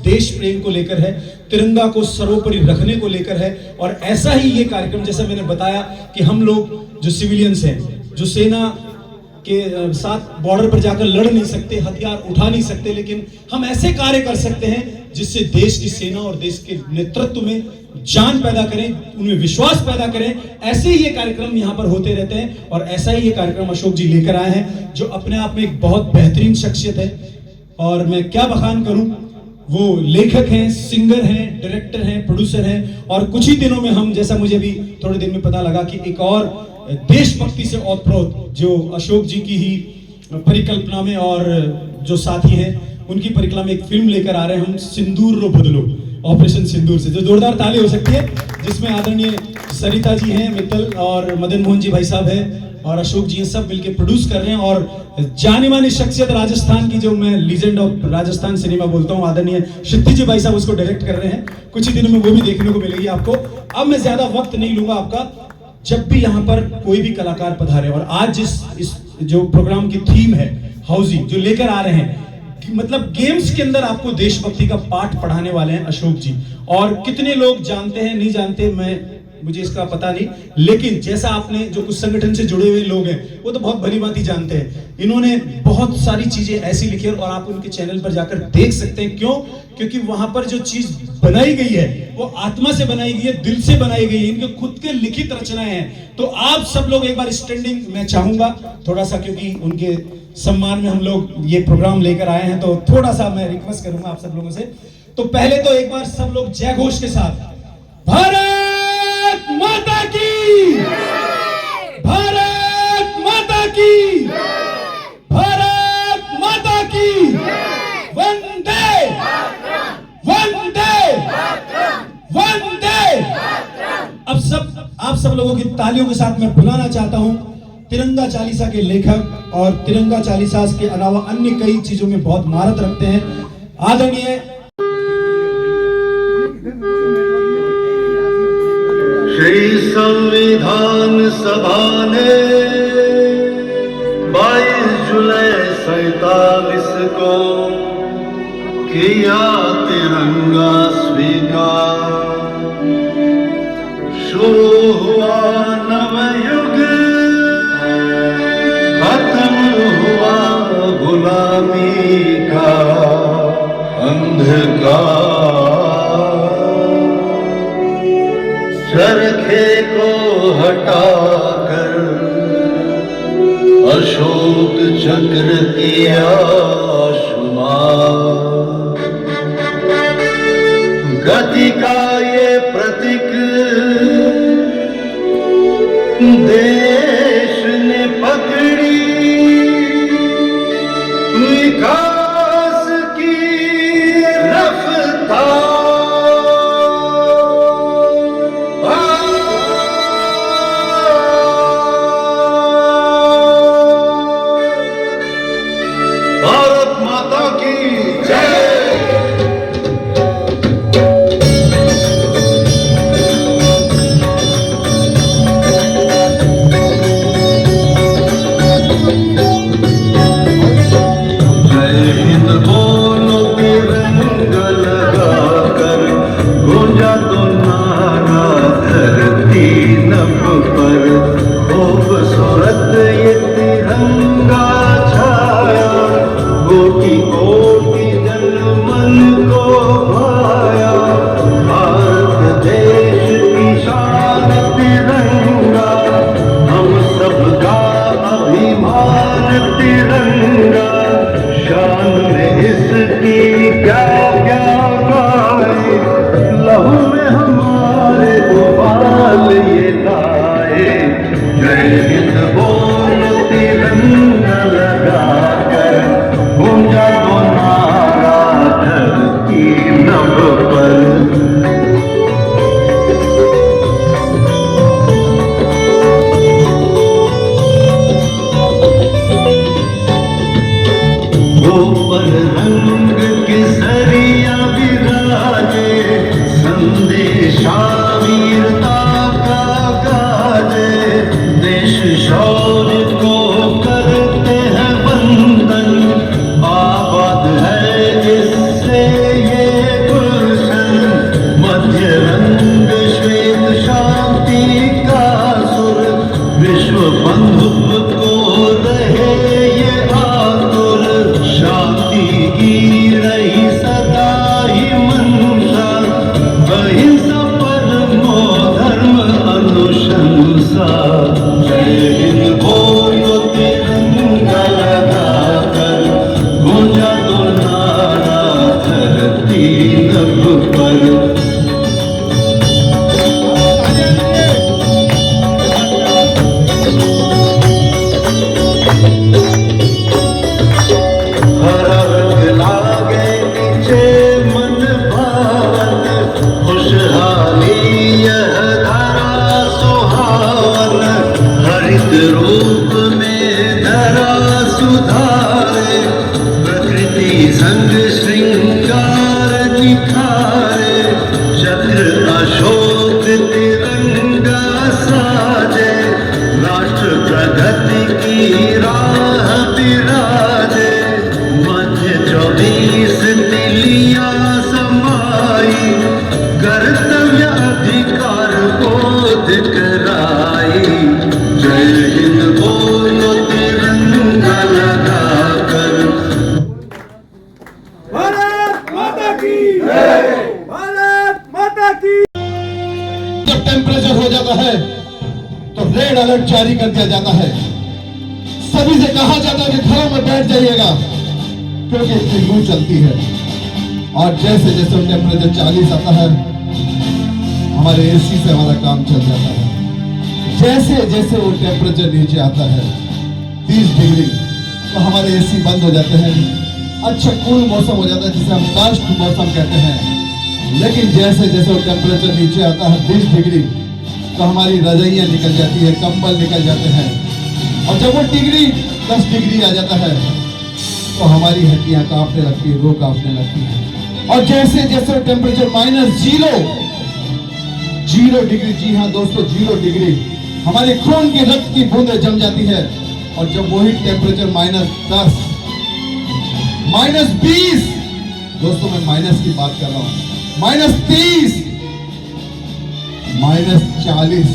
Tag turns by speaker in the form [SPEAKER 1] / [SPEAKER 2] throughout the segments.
[SPEAKER 1] देश प्रेम को लेकर है, तिरंगा को सर्वोपरि रखने को लेकर है। और ऐसा ही ये कार्यक्रम, जैसा मैंने बताया कि हम लोग जो सिविलियंस हैं, जो सेना के साथ बॉर्डर पर जाकर लड़ नहीं सकते, हथियार उठा नहीं सकते, लेकिन हम ऐसे कार्य कर सकते हैं जिससे देश की सेना और देश के नेतृत्व में जान पैदा करें, उनमें विश्वास पैदा करें। ऐसे ही ये कार्यक्रम यहाँ पर होते रहते हैं और ऐसा ही ये कार्यक्रम अशोक जी लेकर आए हैं, जो अपने आप में एक बहुत बेहतरीन शख्सियत है। और मैं क्या बखान करूं, वो लेखक हैं, सिंगर हैं, डायरेक्टर हैं, प्रोड्यूसर हैं। और कुछ ही दिनों में हम, जैसा मुझे भी थोड़े दिन में पता लगा कि एक और देशभक्ति से ओतप्रोत जो अशोक जी की ही परिकल्पना में और जो साथी हैं उनकी परिकल्पना में एक फिल्म लेकर आ रहे हैं हम, सिंदूर रो बदलो, ऑपरेशन सिंदूर से, जो जोरदार ताली हो सकती है, जिसमें आदरणीय सरिता जी हैं, मित्तल और मदन मोहन जी भाई साहब हैं और अशोक जी हैं, सब मिलकर प्रोड्यूस कर रहे हैं। और जानी मानी शख्सियत राजस्थान की, जो मैं लीजेंड ऑफ राजस्थान सिनेमा बोलता हूँ, आदरणीय क्षितिज जी भाई साहब उसको डायरेक्ट कर रहे हैं। कुछ ही दिनों में वो भी देखने को मिलेगी आपको। अब मैं ज्यादा वक्त नहीं लूंगा आपका। जब भी यहाँ पर कोई भी कलाकार पधारे, और आज इस जो प्रोग्राम की थीम है हाउजी, जो लेकर आ रहे हैं, मतलब गेम्स के अंदर आपको देशभक्ति का पाठ पढ़ाने वाले हैं अशोक जी। और कितने लोग जानते हैं नहीं जानते, मुझे इसका पता नहीं, लेकिन जैसा आपने जो कुछ संगठन से जुड़े हुए लोग हैं वो तो बहुत भली भांति जानते हैं। इन्होंने बहुत सारी चीजें ऐसी लिखी है और आप उनके चैनल पर जाकर देख सकते हैं। क्यों? क्योंकि वहां पर जो चीज बनाई गई है वो आत्मा से बनाई गई है, दिल से बनाई गई है, इनके खुद के लिखित रचनाएं हैं। तो आप सब लोग एक बार स्टैंडिंग मैं चाहूंगा थोड़ा सा, क्योंकि उनके सम्मान में हम लोग ये प्रोग्राम लेकर आए हैं, तो थोड़ा सा मैं रिक्वेस्ट करूंगा आप सब लोगों से। तो पहले तो एक बार सब लोग जय घोष के साथ, भारत माता की, भारत माता की, भारत माता की, वंदे वंदे वंदे। अब आप सब लोगों की तालियों के साथ मैं बुलाना चाहता हूं तिरंगा चालीसा के लेखक, और तिरंगा चालीसा के अलावा अन्य कई चीजों में बहुत महारत रखते हैं, आदरणीय
[SPEAKER 2] श्री संविधान सभा ने 22 जुलाई 47 को किया तिरंगा स्वीकार। शुरू हुआ नवयुग, खत्म हुआ गुलामी का अंधकार। चरखे को हटाकर अशोक चक्र किया शुमार। गति का ये प्रतीक देश ने पकड़ी, विकास की रफ्तार। भारत माता की जय। ये हारे, प्रकृति संग श्रृंगार दिखारे, चक्र अशोक तिरंगा साजे, राष्ट्र प्रगति की राह बिराजे, मध्य 24 तिलियां समाई, कर्तव्य अधिकार बोध कराई। जय हिंद बोलो तिरंगा लगाकर।
[SPEAKER 3] भारत माता की जय, भारत माता की।
[SPEAKER 4] जब टेम्परेचर हो जाता है तो रेड अलर्ट जारी कर दिया जाता है। सभी से कहा जाता है कि घरों में बैठ जाइएगा क्योंकि इतनी लू चलती है। और जैसे जैसे टेम्परेचर 40 आता है हमारे एसी से हमारा काम चल जाता है। जैसे जैसे वो टेम्परेचर नीचे आता है 30 डिग्री तो हमारे एसी बंद हो जाते हैं। अच्छा कूल मौसम हो जाता है जिसे हम कास्ट मौसम कहते हैं। लेकिन जैसे जैसे वो टेम्परेचर नीचे आता है 20 डिग्री तो हमारी रजाइयाँ निकल जाती है, कंबल निकल जाते हैं। और जब वो डिग्री 10 डिग्री आ जाता है तो हमारी हड्डियाँ कांपने लगती है, रूह कांपने लगती है। और जैसे जैसे टेम्परेचर -0 डिग्री, जी हाँ दोस्तों 0 डिग्री, हमारे खून की रक्त की बूंदें जम जाती है। और जब वही टेम्परेचर -10, -20, दोस्तों मैं माइनस की बात कर रहा हूं, -30, -40,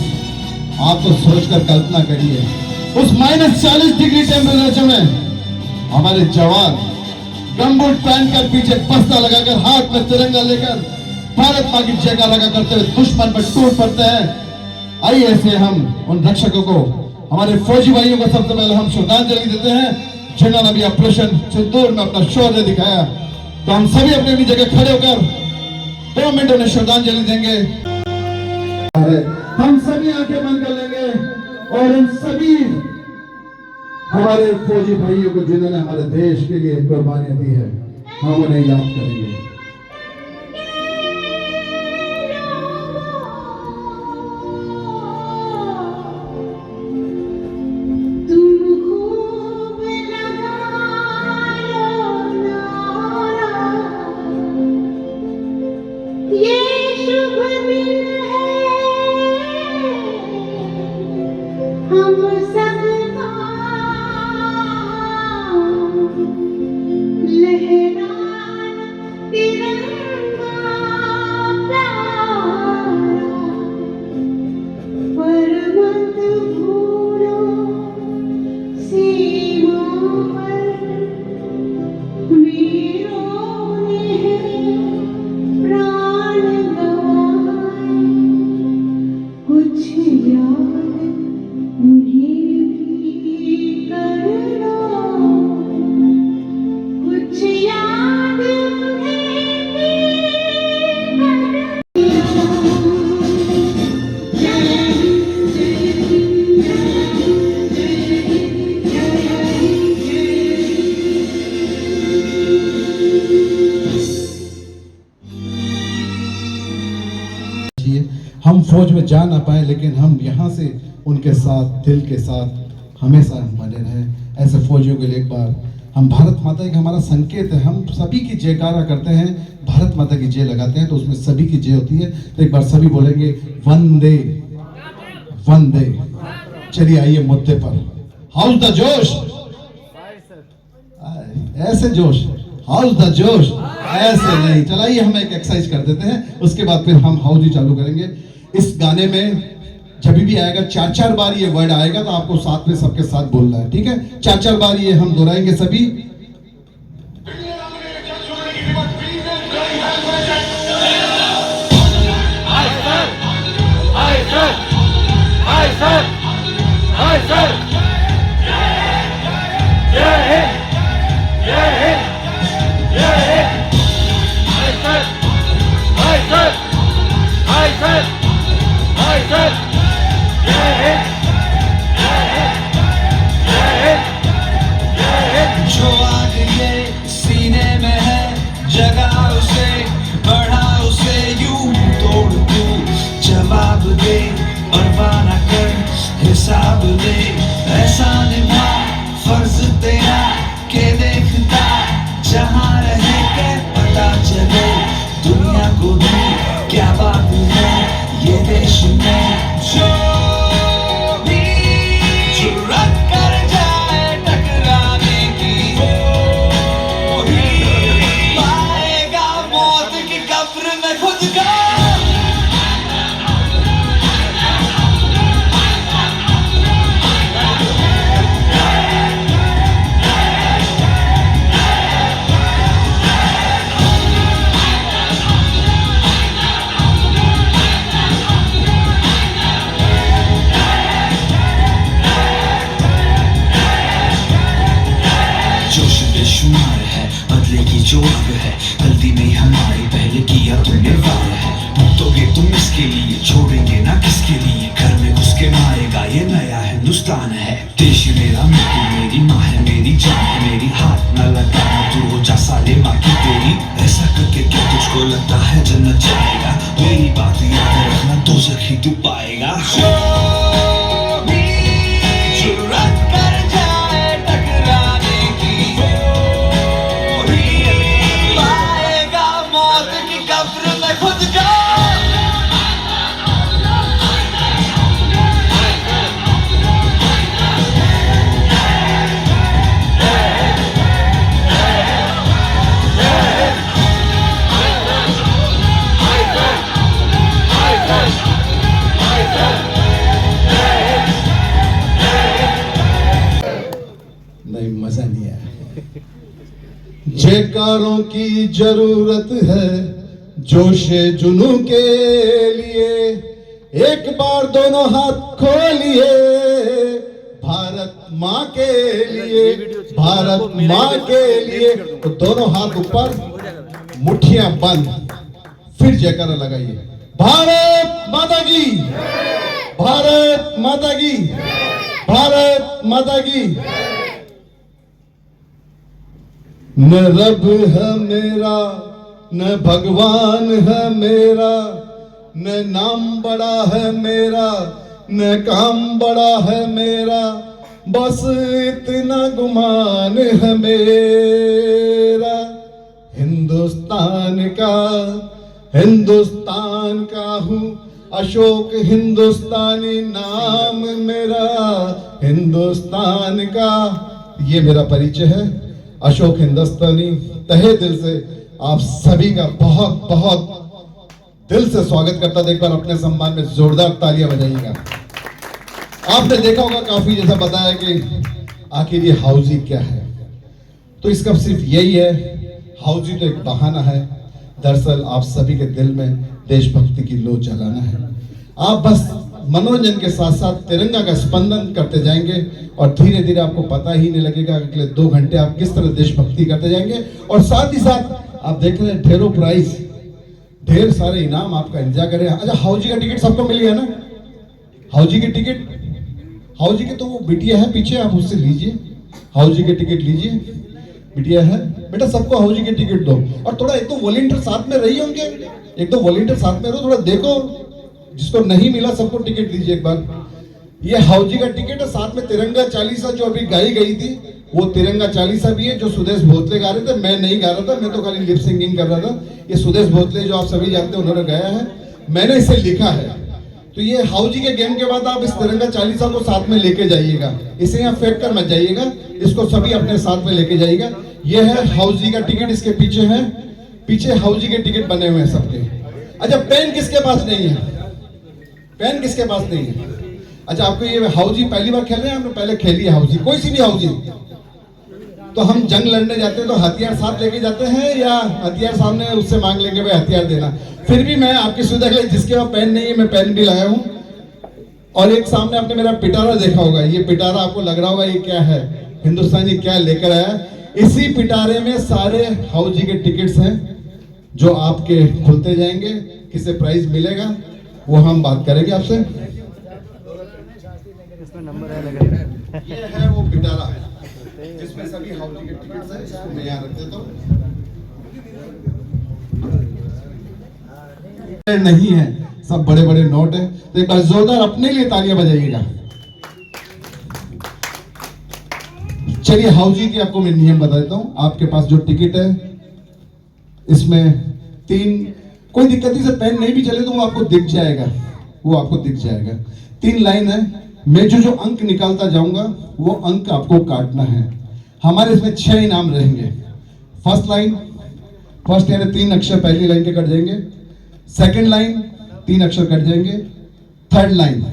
[SPEAKER 4] आप तो सोचकर कल्पना करिए उस -40 डिग्री टेम्परेचर में हमारे जवान गमबूट पहनकर पीछे बस्ता लगाकर हाथ में तिरंगा लेकर भारत मां की जयकारा करते हुए दुश्मन पर टूट पड़ते हैं। आइए ऐसे हम उन रक्षकों को, हमारे फौजी भाइयों को सबसे पहले हम श्रद्धांजलि देते हैं जिन्होंने अभी ऑपरेशन सिंदूर में अपना शौर्य दिखाया। तो हम सभी अपनी अपनी जगह खड़े होकर 2 मिनट उन्हें श्रद्धांजलि देंगे। हम सभी आंखें बंद कर लेंगे और इन सभी हमारे फौजी भाइयों को जिन्होंने हमारे देश के लिए कुर्बानियां दी है हम उन्हें याद करेंगे। हम फौज में जा ना पाए लेकिन हम यहाँ से उनके साथ दिल के साथ हमेशा बने रहे। ऐसे फौजियों के लिए एक बार हम भारत माता का हमारा संकेत है, हम सभी की जयकारा करते हैं, भारत माता की जय लगाते हैं तो उसमें सभी की जय होती है। तो एक बार सभी बोलेंगे वंदे वंदे। चलिए आइए मुद्दे पर। हाउस द जोश, ऐसे जोश, हाउस द जोश, ऐसे नहीं। चलाइए हम एक एक्सरसाइज कर देते हैं, उसके बाद फिर हम हाउस ही चालू करेंगे। इस गाने में जब भी आएगा 4-4 बार ये वर्ड आएगा तो आपको साथ में सबके साथ बोलना है, ठीक है? 4-4 बार ये हम दोहराएंगे सभी।
[SPEAKER 5] जवाब दे और वादा कर, हिसाब ले। जो अब है गलती नहीं हमारी, पहले किया तुमने वार है। मुक्तोगे तुम इसके लिए, छोड़ेंगे ना किसके लिए, घर में घुस के मारेगा ये नया हिंदुस्तान है। देश मेरा मिट्टी मेरी माँ है, मेरी जान है मेरी, हाथ न लगाना तू हो जा साले माँ की तेरी। ऐसा करके क्या तुझको लगता है जन्नत जाएगा, मेरी बात याद रखना तो सखी तू पाएगा।
[SPEAKER 1] नहीं, मजा नहीं आया।
[SPEAKER 4] जयकारों की जरूरत है जोशे जुनू के लिए, एक बार दोनों हाथ खोलिए भारत माँ के लिए, भारत माँ के लिए। तो दोनों हाथ ऊपर, मुट्ठियां बंद, फिर जयकारा लगाइए, भारत माता की, भारत माता की, भारत माता की। न रब है मेरा, न भगवान है मेरा, न नाम बड़ा है मेरा, न काम बड़ा है मेरा, बस इतना गुमान है मेरा। हिंदुस्तान का हूँ, अशोक हिंदुस्तानी नाम मेरा, हिंदुस्तान का ये मेरा परिचय है। अशोक हिंदुस्तानी तहे दिल से आप सभी का बहुत बहुत दिल से स्वागत करता। एक बार अपने सम्मान में जोरदार तालियां बजाइएगा। आपने देखा होगा काफी जैसा बताया कि आखिर ये हाउजी क्या है, तो इसका सिर्फ यही है, हाउजी तो एक बहाना है। दरअसल आप सभी के दिल में देशभक्ति की लो जलाना है। आप बस मनोरंजन के साथ साथ तिरंगा का स्पंदन करते जाएंगे और धीरे धीरे आपको पता ही नहीं लगेगा अगले 2 घंटे आप किस तरह देशभक्ति करते जाएंगे। और साथ ही साथ आप देख रहे हैं ढेरों प्राइज, ढेर सारे इनाम आपका एंजॉय करें। अच्छा, हाउजी का टिकट सबको मिल गया ना? हाउजी के टिकट, हाउजी के तो वो बिटिया है पीछे, आप उससे लीजिए, हाउजी के टिकट लीजिए, बिटिया है बेटा, सबको हाउजी के टिकट दो। और थोड़ा एक दो वॉलंटियर साथ में रही होंगे, एक दो वॉलंटियर साथ में रहो, थोड़ा देखो जिसको नहीं मिला सबको टिकट दीजिए एक बार। ये हाउजी का टिकट है, साथ में तिरंगा चालीसा जो अभी गाई गई थी, वो तिरंगा चालीसा भी है जो सुदेश भोसले गा रहे थे। मैं नहीं गा रहा था, मैं तो खाली लिप सिंगिंग कर रहा था। ये सुदेश भोसले जो आप सभी जानते हैं उन्होंने गाया है, मैंने इसे लिखा है। तो ये हाउजी के गेम के बाद आप इस तिरंगा चालीसा को साथ में लेके जाइएगा, इसे यहाँ फेंक कर मत जाइएगा, इसको सभी अपने साथ में लेके जाइएगा। ये है हाउजी का टिकट, इसके पीछे है, पीछे हाउजी के टिकट बने हुए हैं सबके। अच्छा, पेन किसके पास नहीं है? पेन किसके पास नहीं है? अच्छा, आपको ये हाउजी पहली बार खेल रहे हैं? आपने पहले खेली है हाउजी, कोई सी भी हाउजी? तो हम जंग लड़ने जाते हैं तो हथियार साथ लेके जाते हैं या हथियार सामने उससे मांग लेंगे भाई हथियार देना? फिर भी मैं आपकी सुविधा के लिए, जिसके पास पेन नहीं है मैं पेन भी लाया हूँ। और एक सामने आपने मेरा पिटारा देखा होगा, ये पिटारा आपको लग रहा होगा ये क्या है, हिंदुस्तानी क्या लेकर आया। इसी पिटारे में सारे हाउजी के टिकट्स हैं जो आपके खुलते जाएंगे। किसे प्राइज मिलेगा वो हम बात करेंगे आपसे। ये है वो पिटारा जिसमें सभी हाउजी के टिकट्स हैं, इसको मैं यहाँ रख देता हूँ। नहीं है, सब बड़े बड़े नोट है, तो एक बार जोरदार अपने लिए तालियां बजाइएगा। चलिए, हाउजी की आपको मैं नियम बता देता हूँ। आपके पास जो टिकट है इसमें 3, कोई दिक्कत नहीं से पेन नहीं भी चले तो वो आपको दिख जाएगा, वो आपको दिख जाएगा। 3 लाइन है, मैं जो अंक निकालता जाऊंगा वो अंक आपको काटना है। हमारे इसमें 6 इनाम रहेंगे। फर्स्ट लाइन, फर्स्ट यानी 3 अक्षर पहली लाइन के कट जाएंगे। सेकंड लाइन 3 अक्षर कट जाएंगे। थर्ड लाइन,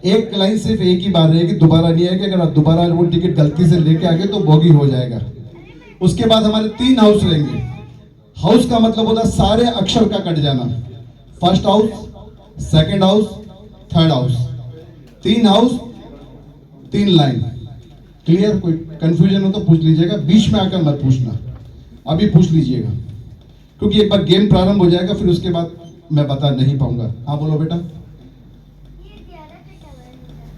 [SPEAKER 4] एक लाइन सिर्फ एक ही बार रहेगी, दोबारा नहीं आएगी। अगर आप दोबारा वो टिकट गलती से लेके आ गए तो बोगी हो जाएगा। उसके बाद हमारे 3 हाउस रहेंगे। हाउस का मतलब होता है सारे अक्षर का कट जाना। First house, second house, third house, 3 house 3 line. Clear? कोई कंफ्यूजन हो तो पूछ लीजिएगा, बीच में आकर मत पूछना। अभी पूछ लीजिएगा, क्योंकि एक बार गेम प्रारंभ हो जाएगा फिर उसके बाद मैं बता नहीं पाऊंगा। हाँ बोलो बेटा।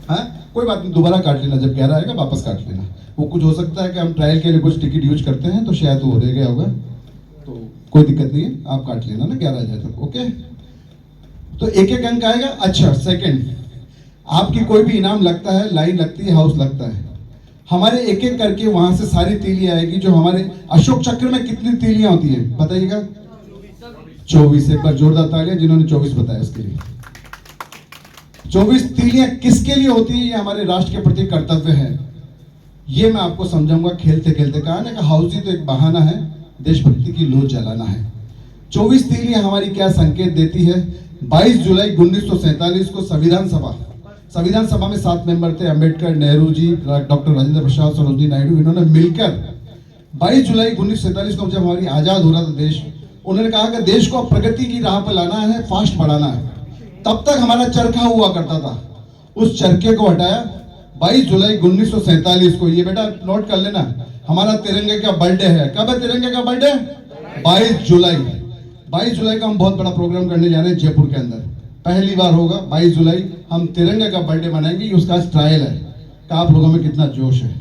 [SPEAKER 4] हाँ कोई बात नहीं, दोबारा काट लेना, जब 11 आएगा वापस काट लेना। वो कुछ हो सकता है कि हम ट्रायल के लिए कुछ टिकट यूज करते हैं तो शायद वो रह गया होगा, तो कोई दिक्कत नहीं है, आप काट लेना ना 11 आ जाए तक। ओके, तो एक एक अंक आएगा। अच्छा सेकंड, आपकी कोई भी इनाम लगता है, लाइन लगती है, हाउस लगता है, हमारे एक एक करके वहां से सारी तीलियां आएगी। जो हमारे अशोक चक्र में कितनी तीलियां होती है बताइएगा? 24। एक बार जोरदार तालियां जिन्होंने 24 बताया उसके लिए। 24 तीलियां किसके लिए होती है? ये हमारे राष्ट्र के प्रति कर्तव्य है। ये मैं आपको समझाऊंगा खेलते खेलते। कहा ना कि हाउसी तो एक बहाना है, देशभक्ति की लौ जलाना है। 24 तीलियां हमारी क्या संकेत देती है? 22 जुलाई 1947 को संविधान सभा में 7 मेंबर थे, अंबेडकर, नेहरू जी, डॉक्टर राजेंद्र प्रसाद, सरोजिनी नायडू, इन्होंने मिलकर 22 जुलाई 1947 को जब हमारी आजाद हो रहा था देश, उन्होंने कहा कि देश को प्रगति की राह पर लाना है, फास्ट बढ़ाना है। तब तक हमारा चरखा हुआ करता था, उस चरखे को हटाया। 22 जुलाई 1947 को, ये बेटा नोट कर लेना, हमारा तिरंगे का बर्थडे है। कब है तिरंगे का बर्थडे? 22 जुलाई। 22 जुलाई का हम बहुत बड़ा प्रोग्राम करने जा रहे हैं जयपुर के अंदर, पहली बार होगा। 22 जुलाई हम तिरंगे का बर्थडे मनाएंगे। ये उसका ट्रायल है कि आप लोगों में कितना जोश है।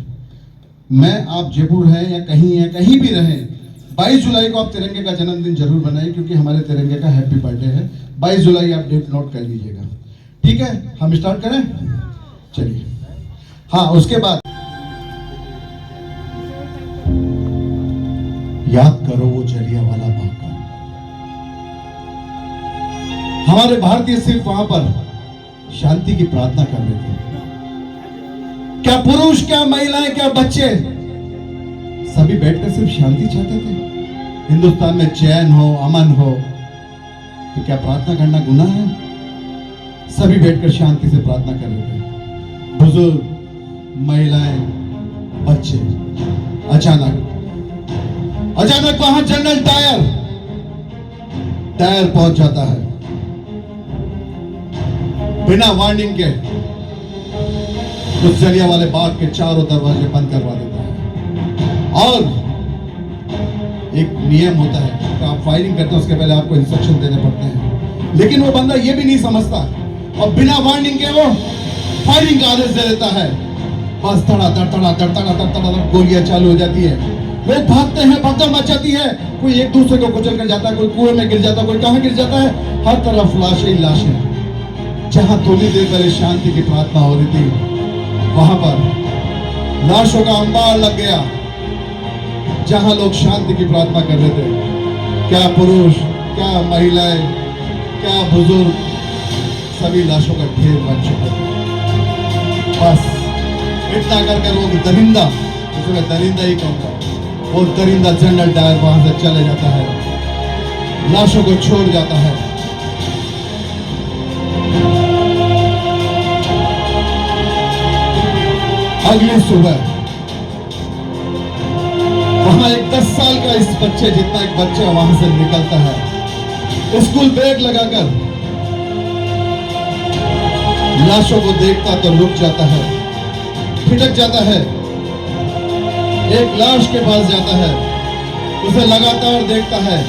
[SPEAKER 4] मैं, आप जयपुर हैं या कहीं भी रहें, 22 जुलाई को आप तिरंगे का जन्मदिन जरूर मनाइए, क्योंकि हमारे तिरंगे का हैप्पी बर्थडे है। 22 जुलाई आप डेट नोट कर लीजिएगा, ठीक है? हम स्टार्ट करें, चलिए। हाँ, उसके बाद याद करो वो जलियांवाला बाग का। हमारे भारतीय सिर्फ वहां पर शांति की प्रार्थना कर रहे थे। क्या पुरुष, क्या महिलाएं, क्या बच्चे, सभी बैठकर सिर्फ शांति चाहते थे। हिंदुस्तान में चैन हो, अमन हो, तो क्या प्रार्थना करना गुनाह है? सभी बैठकर शांति से प्रार्थना कर रहे थे, बुजुर्ग, महिलाएं, बच्चे। अचानक वहां जनरल टायर पहुंच जाता है, बिना वार्निंग के उस जलियांवाले बाग के चारों दरवाजे बंद करवा देता है। और एक नियम होता है कि आप फायरिंग करते हैं उसके पहले आपको इंस्ट्रक्शन देने पड़ते हैं, लेकिन वो बंदा ये भी नहीं समझता और बिना वार्निंग के वो फायरिंग का आदेश दे देता है। बस धड़ा गोलियां चालू हो जाती है, लोग भागते हैं, भगदड़ मच जाती है, कोई एक दूसरे को कुचल कर जाता है, कोई कुएं में गिर जाता है, कोई कहां गिर जाता है, हर तरफ लाशें ही लाशें। जहां थोड़ी देर पहले शांति की प्रार्थना हो रही थी, वहां पर लाशों का अंबार लग गया। जहां लोग शांति की प्रार्थना कर रहे थे, क्या पुरुष, क्या महिलाएं, क्या बुजुर्ग, सभी लाशों का ढेर बन चुका था। बस इतना करके वो दरिंदा, उसमें दरिंदा ही कहूंगा, वो दरिंदा जनरल डायर वहां से चले जाता है, लाशों को छोड़ जाता है। अगली सुबह वहां एक 10 साल का इस बच्चे जितना एक बच्चा वहां से निकलता है, स्कूल बैग लगाकर लाशों को देखता तो रुक जाता है, ठिठक जाता है, एक लाश के पास जाता है, उसे लगातार देखता है।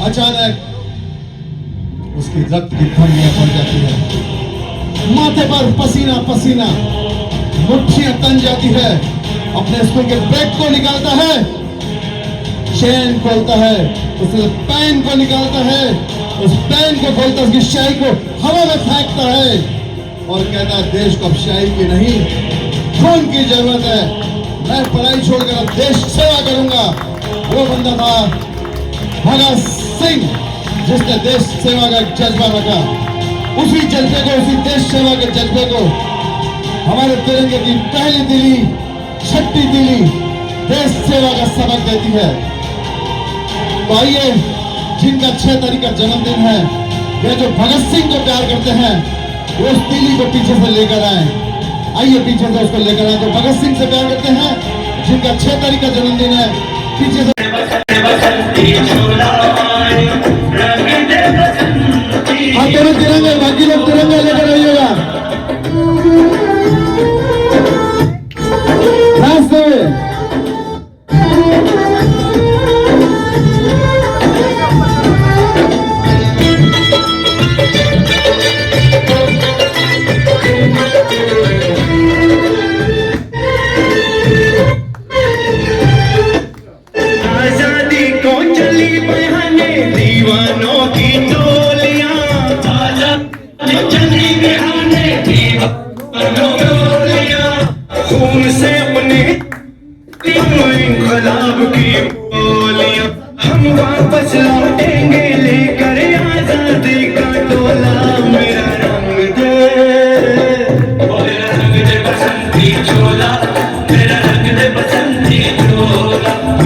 [SPEAKER 4] अचानक उसकी रक्त की धमनियां बढ़ जाती है, माथे पर पसीना पसीना, मुट्ठियां तन जाती है। अपने स्कूल के बैग को निकालता है, चेन खोलता है, उस पेन को निकालता है, उस पेन को खोलता, उसकी स्याही को हवा में फेंकता है और कहता है देश को अब स्याही की नहीं, खून की जरूरत है, मैं पढ़ाई छोड़कर अब देश सेवा करूंगा। वो बंदा था भगत सिंह, जिसने देश सेवा का जज्बा रखा। उसी जज्बे को, उसी देश सेवा के जज्बे को हमारे तिरंगे की पहली तीली, छठी तीली देश सेवा का सबक देती है। तो आइए, जिनका 6 तारीख का जन्मदिन है, या जो भगत सिंह को प्यार करते हैं, वो उस तीली को पीछे से लेकर आए। आइए पीछे से उसको लेकर आए। जो भगत सिंह से प्यार करते हैं, जिनका 6 तारीख का जन्मदिन है, पीछे से तिरंगे, बाकी लोग तिरंगे लेकर आइएगा।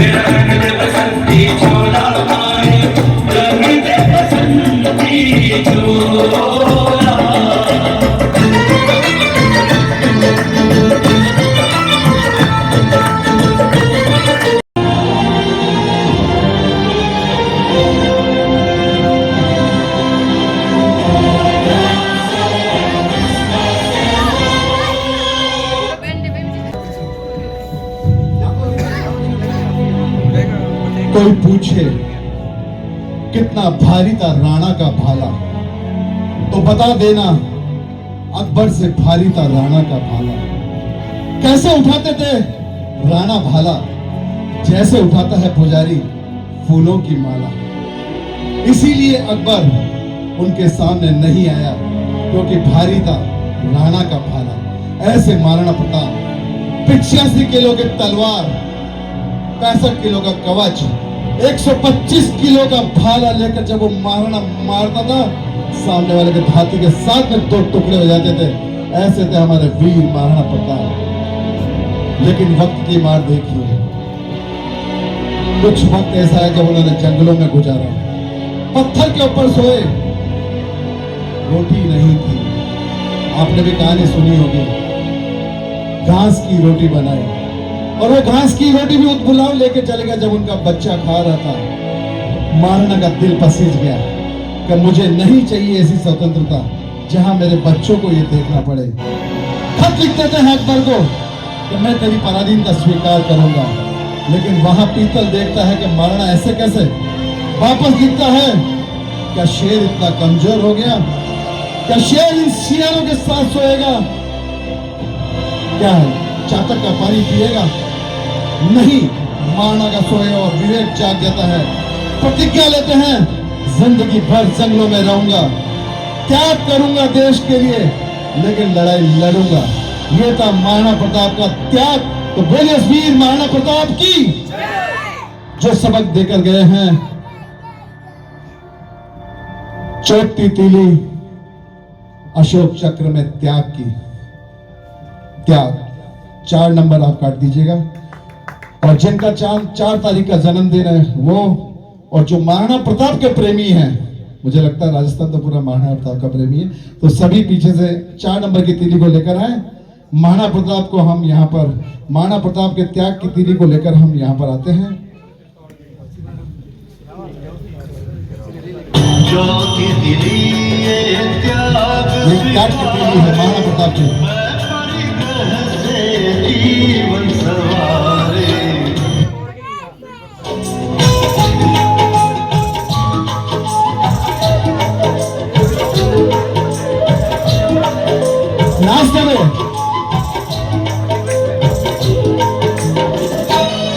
[SPEAKER 5] रंग दे बसंती छोला माए, रंग दे बसंती छोला।
[SPEAKER 4] कोई पूछे कितना भारी था राणा का भाला, तो बता देना अकबर से भारी था राणा का भाला। कैसे उठाते थे राणा भाला, जैसे उठाता है पुजारी फूलों की माला। इसीलिए अकबर उनके सामने नहीं आया, क्योंकि भारी था राणा का भाला। ऐसे महाराणा प्रताप 85 किलो की तलवार, 65 किलो का कवच, 125 किलो का भाला लेकर जब वो महाराणा मारता था, सामने वाले के हाथी के साथ में 2 टुकड़े हो जाते थे। ऐसे थे हमारे वीर महाराणा प्रताप। लेकिन वक्त की मार देखिए, कुछ वक्त ऐसा है जब उन्होंने जंगलों में गुजारा, पत्थर के ऊपर सोए, रोटी नहीं थी। आपने भी कहानी सुनी होगी, घास की रोटी बनाई, और वो घास की रोटी भी उतबुलाव लेके चले गया। जब उनका बच्चा खा रहा था, महाराणा का दिल पसीज गया कि मुझे नहीं चाहिए ऐसी स्वतंत्रता जहां मेरे बच्चों को ये देखना पड़े। खत लिखते थे अकबर को कि मैं तेरी पराधीनता स्वीकार करूंगा, लेकिन वहां पीतल देखता है कि महाराणा ऐसे कैसे। वापस लिखता है, क्या शेर इतना कमजोर हो गया? क्या शेर इन सियारों के साथ सोएगा? क्या है, चातक का पानी पिएगा? नहीं, महाराणा का सोएगा और विवेक जाग जाता है। प्रतिज्ञा लेते हैं, जिंदगी भर जंगलों में रहूंगा, त्याग करूंगा देश के लिए, लेकिन लड़ाई लड़ूंगा। ये था महाराणा प्रताप का त्याग। तो बोलिए वीर महाराणा प्रताप की, जो सबक देकर गए हैं। चोटी तीली अशोक चक्र में त्याग की, त्याग 4 नंबर आप काट दीजिएगा। और जिनका 4 तारीख का जन्मदिन है वो, और जो महाराणा प्रताप के प्रेमी हैं, मुझे लगता है राजस्थान तो पूरा महाराणा प्रताप का प्रेमी है, तो सभी पीछे से 4 नंबर की तीली को लेकर आए। महाराणा प्रताप को हम यहाँ पर, महाराणा प्रताप के त्याग की तीली को लेकर हम यहाँ पर आते हैं।
[SPEAKER 2] जो की दिली ये त्याग
[SPEAKER 4] ये त्याग की तीली है महाराणा प्रताप की।
[SPEAKER 2] परिग्रह से जीवन सवारे,
[SPEAKER 4] नाचते हुए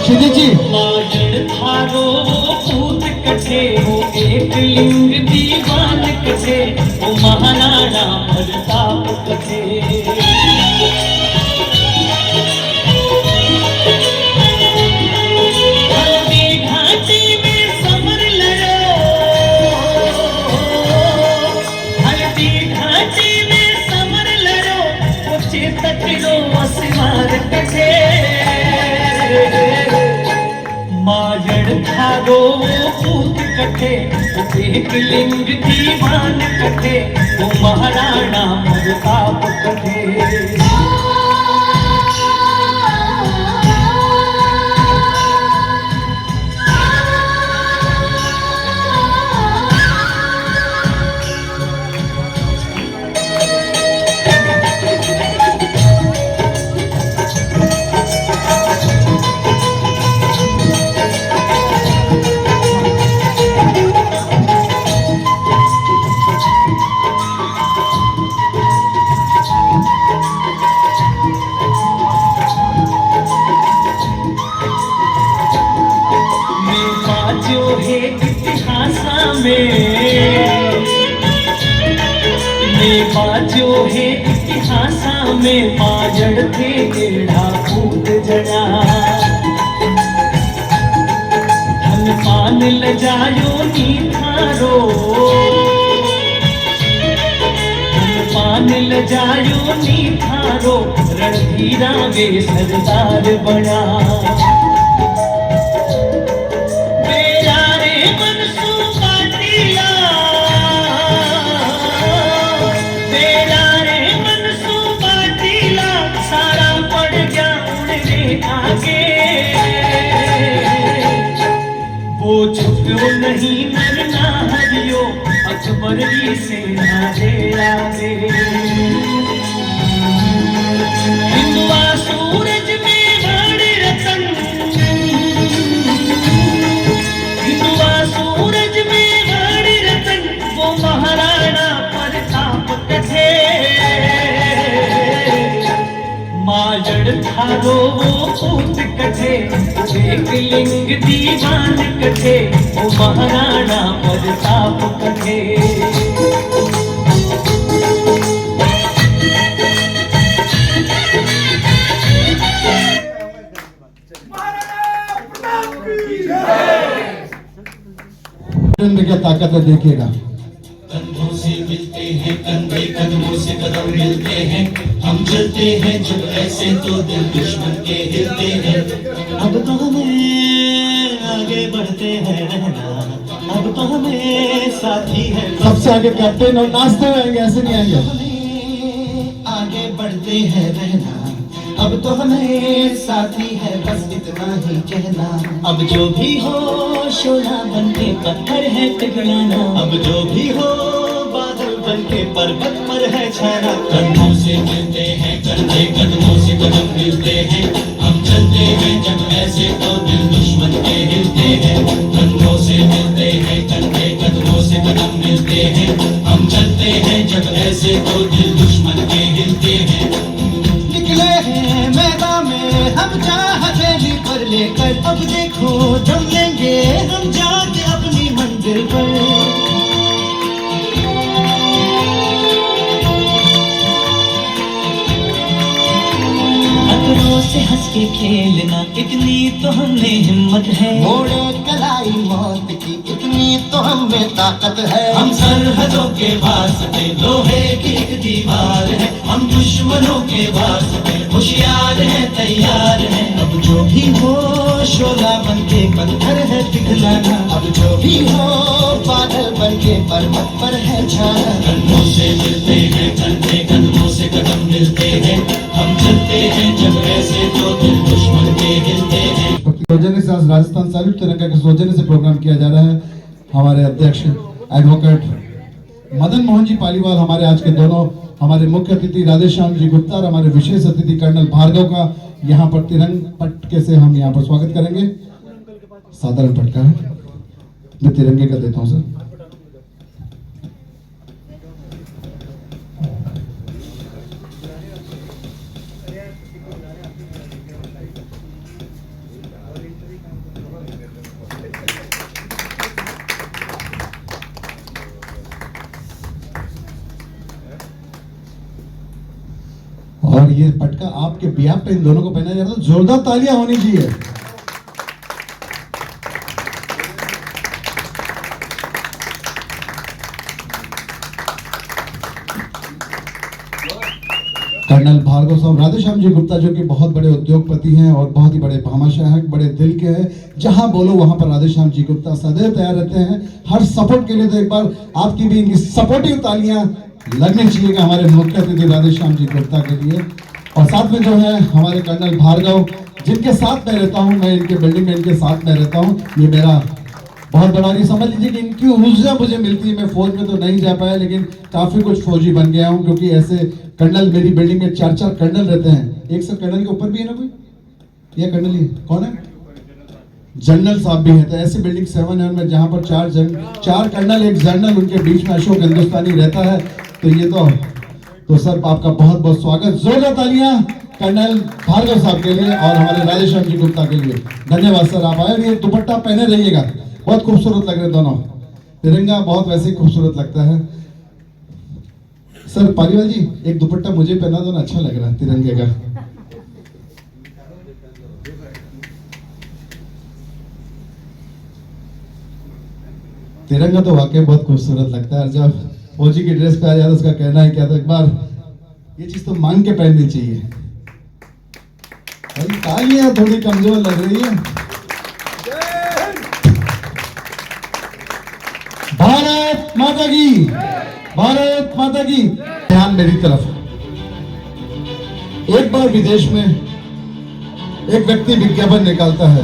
[SPEAKER 4] शिदी जी।
[SPEAKER 6] माजड़ थारो पूत कटे, वो एक लिंग दीवान कटे, वो महाराणा प्रताप कटे। हल्दी घाटी में समर लड़ो, हल्दी घाटी में समर लड़ो, वो चेतक लो असवार कटे। माजड़ थारो पूत कटे, वो एक लिंग दीवान कटे, वो महाराणा प्रताप कटे। जो है इतिहासा में माजड़ थे टेढ़ा पूत जड़ा। धन पान लजायो नी थारो, धन पान लजायो नी थारो, रणधीरा वे सरदार बना। ओ छुपो नहीं मरना हरियो अकबर जी से आगे आगे हिंदुआ सूरज में बड़े रतन हिंदुआ सूरज में बड़े रतन वो महाराणा प्रताप कथे माजड़ थारो वो पूत कथे एक लिंग दीवान कथे वो महाराणा प्रताप कथे
[SPEAKER 4] में क्या ताकत है देखिएगा।
[SPEAKER 2] कंधों से मिलते हैं कंधे कदमों से कदम मिलते हैं हम चलते हैं जब ऐसे तो दिल दुश्मन के हिलते हैं अब तो हमें आगे बढ़ते हैं रहना अब तो हमें साथी है
[SPEAKER 4] सबसे आगे कैप्टन और नाचते हुए आएंगे, ऐसे नहीं आएंगे।
[SPEAKER 2] हमें आगे बढ़ते हैं रहना अब तो हमें साथी है बस इतना ही कहना अब जो भी हो शोला बनके पत्थर है पिघलाना अब जो भी हो बादल बनके पर्वत पर है छाना कंधों से मिलते हैं कंधे कदमों से कदम मिलते हैं हम चलते हैं जब ऐसे तो दिल दुश्मन के हिलते हैं कंधों से मिलते हैं कंधे कदमों से कदम मिलते हैं हम चलते हैं जब ऐसे तो दिल दुश्मन के हिलते हैं निकले हैं मैदान में हम चाह हथेली पर लेकर अब देखो जम लेंगे हम जाके अपनी मंजिल पर खतरों से हंस के खेलना इतनी तो हमने हिम्मत है मोड़े कलाई मौत की इतनी तो हमें ताकत है हम सरहदों के वास्ते लोहे की एक दीवार है हम दुश्मनों के वास्ते होशियार है तैयार है अब जो भी हो शोला बनके पत्थर है पिघलाना अब जो भी हो बादल बनके पर्वत पर है छाना कंधों से मिलते हैं कंधे कदमों से कदम मिलते हैं हम चलते हैं जब ऐसे तो दिल दुश्मन के हिलते हैं।
[SPEAKER 4] सौजन्य से आज राजस्थान सैल्यूट तिरंगा के सौजन्य से प्रोग्राम किया जा रहा है। हमारे अध्यक्ष एडवोकेट मदन मोहन जी पालीवाल हमारे आज के दोनों हमारे मुख्य अतिथि राधेश्याम जी गुप्ता और हमारे विशेष अतिथि कर्नल भार्गव का यहाँ पर तिरंग पटके से हम यहाँ पर स्वागत करेंगे। साधारण पटका है, मैं तिरंगे का देता हूँ सर। और ये पटका आपके ब्याह पे इन दोनों को पहना जा रहा है, जोरदार तालियां होनी चाहिए। कर्नल भार्गव साहब राधेश्याम जी गुप्ता जो कि बहुत बड़े उद्योगपति हैं और बहुत ही बड़े भामाशाह हैं, बड़े दिल के हैं। जहां बोलो वहां पर राधेश्याम जी गुप्ता सदैव तैयार रहते हैं हर सपोर्ट के लिए। तो एक बार आपकी भी इनकी सपोर्टिव तालियां लगनी चाहिएगा हमारे मुख्य अतिथि राधेश्याम जी गुप्ता के लिए। और साथ में जो है हमारे कर्नल भार्गव जिनके साथ मैं रहता हूं, मैं इनके बिल्डिंग में इनके साथ में रहता हूं। ये मेरा बहुत बड़ा, ये समझ लीजिए कि इनकी ऊर्जा मुझे मिलती है। मैं फौज में तो नहीं जा पाया लेकिन काफी कुछ फौजी बन गया हूं, क्योंकि ऐसे कर्नल मेरी बिल्डिंग में 4-4 कर्नल रहते हैं। एक सर कर्नल के ऊपर भी है ना कोई, ये कर्नल ही कौन है, जनरल साहब भी है। तो ऐसी बिल्डिंग 7 है में जहां पर 4 कर्नल एक जनरल, उनके बीच में अशोक हिंदुस्तानी रहता है। तो ये तो सर आपका बहुत बहुत स्वागत। जोरदार तालियां कर्नल भार्गव साहब के लिए और हमारे राधेश्याम जी गुप्ता के लिए। धन्यवाद सर, आप आए। ये दुपट्टा पहने रहिएगा, बहुत खूबसूरत लग रहे दोनों। तिरंगा बहुत वैसे ही खूबसूरत लगता है। सर पालीवाल जी एक दुपट्टा मुझे पहना दो ना, अच्छा लग रहा है तिरंगे का। तिरंगा तो वाकई बहुत खूबसूरत लगता है। जब फौजी की ड्रेस पे आ जाता उसका कहना है क्या था, एक बार ये चीज तो मांग के पहननी चाहिए। तालियां थोड़ी कमजोर लग रही है। भारत माता की, भारत माता की। ध्यान मेरी तरफ। एक बार विदेश में एक व्यक्ति विज्ञापन निकालता है।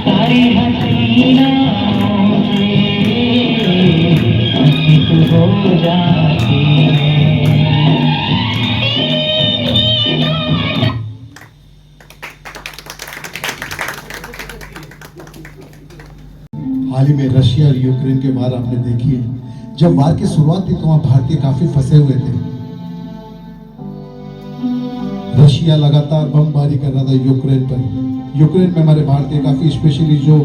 [SPEAKER 6] सारी हसीनाओं की अंकित हो जाती है।
[SPEAKER 4] हाल ही में रशिया और यूक्रेन के वार आपने देखी है। जब वार की शुरुआत थी तो वहां भारतीय काफी फंसे हुए थे। रशिया लगातार बमबारी कर रहा था यूक्रेन पर। यूक्रेन में हमारे भारतीय काफी, स्पेशली जो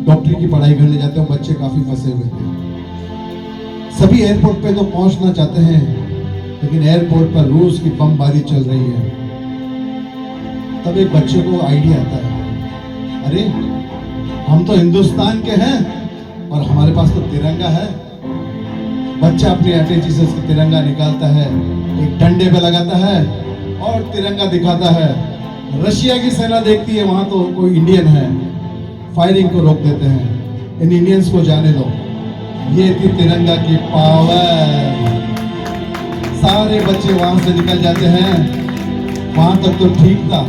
[SPEAKER 4] डॉक्टरी की पढ़ाई करने जाते हैं, बच्चे काफी फंसे हुए थे। सभी एयरपोर्ट पे तो पहुंचना चाहते हैं, लेकिन एयरपोर्ट पर रूस की बमबारी चल रही है। तब एक बच्चे को आइडिया आता है, अरे हम तो हिंदुस्तान के हैं और हमारे पास तो तिरंगा है। बच्चा अपने अटैची से तिरंगा निकालता है, एक डंडे पे लगाता है और तिरंगा दिखाता है। रशिया की सेना देखती है वहां तो कोई इंडियन है, फायरिंग को रोक देते हैं। इन इंडियंस को जाने दो। ये थी तिरंगा की पावर। सारे बच्चे वहां से निकल जाते हैं। वहां तक तो ठीक था।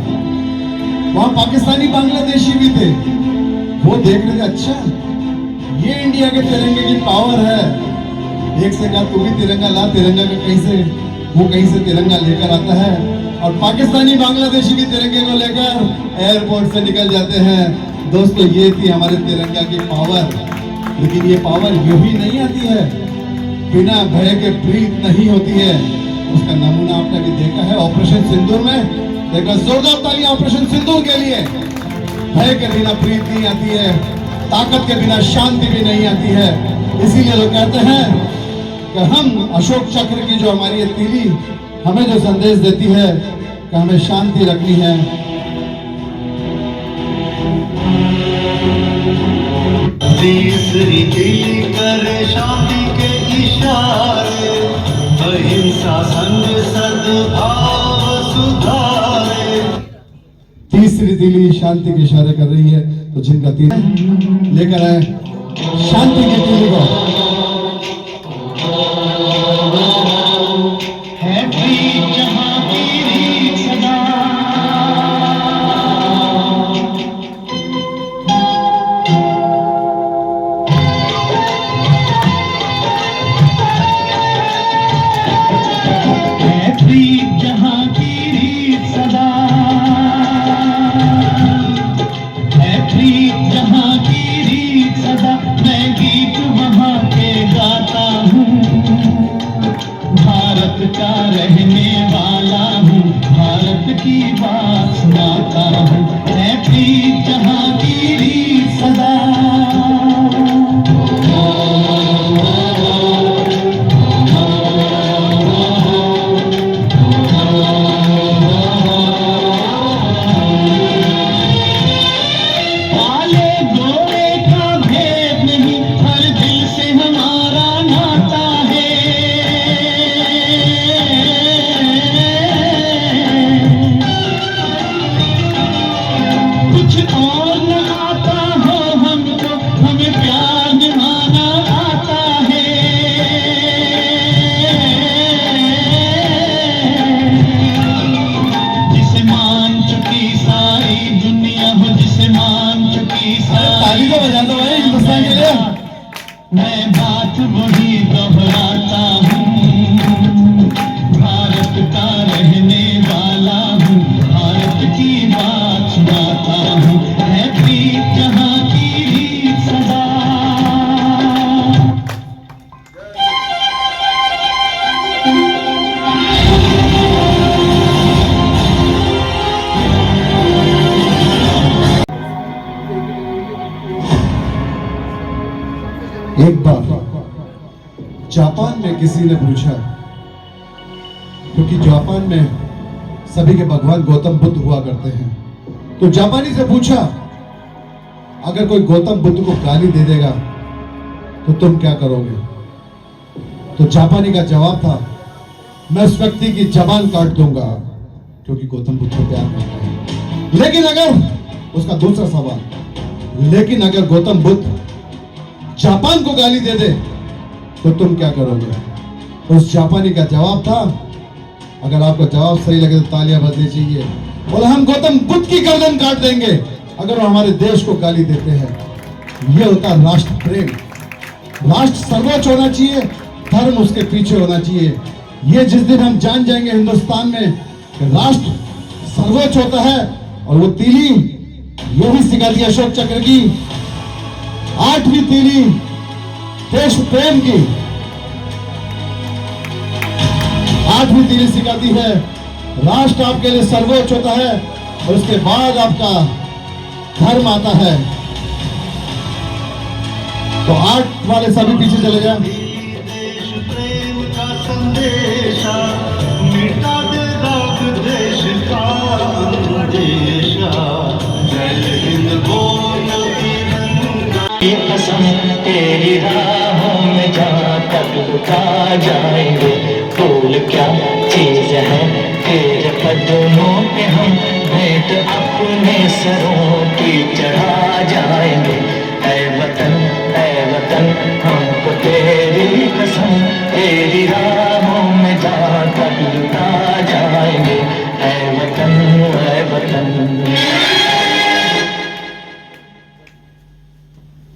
[SPEAKER 4] वहां पाकिस्तानी बांग्लादेशी भी थे। वो देख रहे थे, अच्छा ये इंडिया के तिरंगे की पावर है। एक से कहा तू भी तिरंगा ला, तिरंगा का कहीं से तिरंगा लेकर आता है और पाकिस्तानी बांग्लादेशी भी तिरंगे को लेकर एयरपोर्ट से निकल जाते हैं। दोस्तों, ये थी हमारे तिरंगा की पावर। लेकिन ये पावर यूं ही नहीं आती है, बिना भय के प्रीत नहीं होती है। उसका नमूना आपने भी देखा है ऑपरेशन सिंदूर में। देखा, जोरदार तालियां ऑपरेशन सिंदूर के लिए। भय के बिना प्रीत नहीं आती है, ताकत के बिना शांति भी नहीं आती है। इसीलिए लोग कहते हैं कि हम अशोक चक्र की जो हमारी ये तीली हमें जो संदेश देती है कि हमें शांति रखनी है।
[SPEAKER 2] तीसरी तीली करे शांति के इशारे, अहिंसा संग सद्भाव सुधारे।
[SPEAKER 4] तीसरी तीली शांति के इशारे कर रही है, तो जिनका तीली लेकर आए शांति की तीली को।
[SPEAKER 6] है प्रीत जहां की रीत सदा, है प्रीत जहां की रीत सदा, है प्रीत जहां की रीत सदा। मैं गीत वहां के गाता हूँ, भारत का रहने वाला हूँ, भारत की बात सुनाता हूँ। है प्रीत जहां की रीत सदा। काले गोरे का भेद नहीं, हर दिल से हमारा नाता है। कुछ और न आता हो हमको, हमें प्यार निभाना आता है। जिसे मान चुकी सारी दुनिया हो, जिसे मान चुकी
[SPEAKER 4] ताली को बजा दो भाई हिंदुस्तान के लिए।
[SPEAKER 6] मैं बात वही दोहराता हूँ, भारत का रहने वाला हूँ, भारत की बात सुनाता हूँ। है प्रीत जहां की रीत सदा।
[SPEAKER 4] एक बार जापान में किसी ने पूछा, क्योंकि जापान में सभी के भगवान गौतम बुद्ध हुआ करते हैं, तो जापानी से पूछा, अगर कोई गौतम बुद्ध को गाली दे देगा तो तुम क्या करोगे? तो जापानी का जवाब था, मैं उस व्यक्ति की जबान काट दूंगा, क्योंकि गौतम बुद्ध को प्यार करता है। लेकिन अगर उसका दूसरा सवाल, लेकिन अगर गौतम बुद्ध जापान को गाली दे दे तो तुम क्या करोगे? उस जापानी का जवाब था, अगर आपको जवाब सही लगे तो तालियां बजनी चाहिए। बोले हम गौतम बुद्ध की गर्दन काट देंगे अगर वो हमारे देश को गाली देते हैं। ये होता है राष्ट्र प्रेम। राष्ट्र सर्वोच्च होना चाहिए, धर्म उसके पीछे होना चाहिए। ये जिस दिन हम जान जाएंगे हिंदुस्तान में कि राष्ट्र सर्वोच्च होता है, और वो तीली ये भी सिखाती है अशोक चक्र की 8वीं तीली देश प्रेम की 8वीं तीली सिखाती है राष्ट्र आपके लिए सर्वोच्च होता है और उसके बाद आपका धर्म आता है। तो 8 वाले सभी पीछे चले जाए।
[SPEAKER 2] देश प्रेम का संदेशा मिटा दे दाग देश का अंदेशा। जय हिंद बोलो तिरंगा।
[SPEAKER 6] ये कसम तेरी राहों में जहाँ तक लुटा जाएंगे, फूल क्या चीज है तेरे कदमों पे हम भेंट अपने सरों की चढ़ा जाएंगे। ऐ वतन हमको तेरी कसम तेरी राहों में जहाँ तक लुटा जाएंगे। ऐ वतन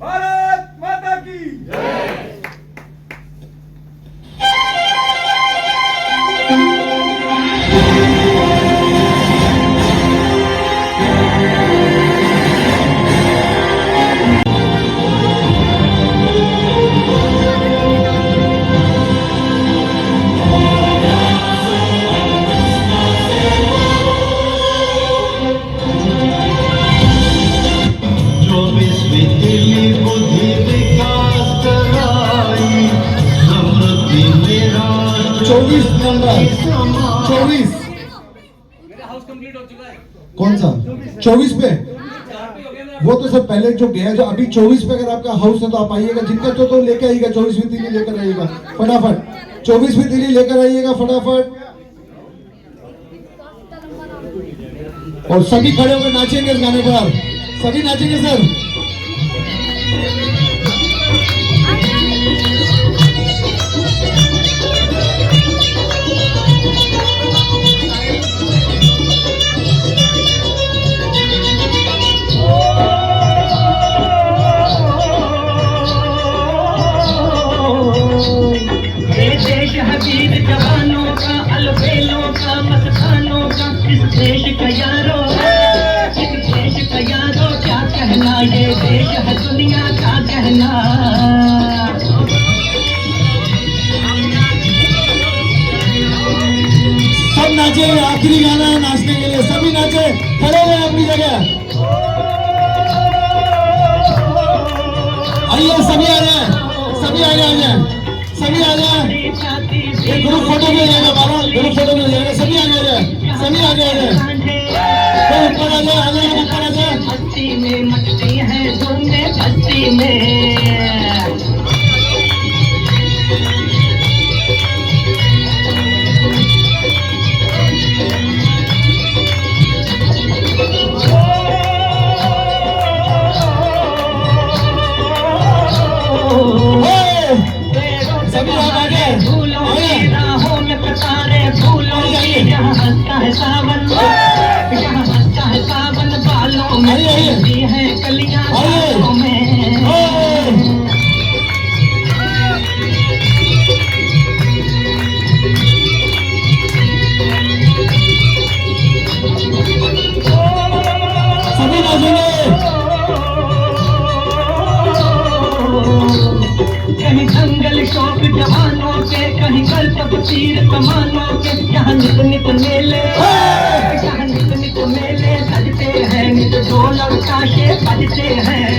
[SPEAKER 3] भारत माता की
[SPEAKER 4] कौन सा 24 पे? वो तो सब पहले जो गया, जो अभी 24 पे अगर आपका हाउस है तो आप आइएगा। जिनका तो लेकर आइएगा 24वीं तीली लेकर आइएगा फटाफट। 24वीं तीली लेकर आइएगा फटाफट। और सभी खड़े होकर नाचेंगे इस गाने पर। सभी नाचेंगे सर।
[SPEAKER 6] वीर जवानों का अलबेलों का मस्तानों का इस देश का यारो, इस देश का यारो क्या कहना, ये देश है दुनिया का कहना।
[SPEAKER 4] सब नाचे, आखिरी गाना है नाचने के लिए। सभी नाचे, खड़े हुए अपनी जगह। आइए सभी आ जाए, सभी आगे आ जाए, सभी आ जाए। एक ग्रुप फोटो भी हो जाएगा बाबा, ग्रुप फोटो भी हो जाएगा। सभी आगे आ जाए, सभी आगे आ जाए। तो ऊपर आ जाए, आ जाए, ऊपर आ जाए।
[SPEAKER 6] मस्ती में मस्ती है झूमे बस्ती में। यहाँ हंसता है सावन, यहाँ हंसता है सावन, बालों में खिलती है कलियां बालों में।
[SPEAKER 4] सभी नाचेंगे।
[SPEAKER 6] कहीं दंगल शौक जवानों के, कहीं कर्तव्य तीर कमानों के। यहाँ नित नित मेले, यहाँ नित नित मेले सजते हैं, नित ढोल और ताशे बजते हैं।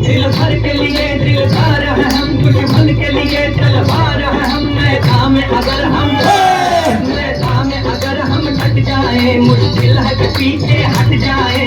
[SPEAKER 6] दिल भर के लिए दिलदार है हम, दुश्मन के लिए तलवार है हम। मैदान में अगर हम डट जाए, मुश्किल है कि पीछे हट जाए।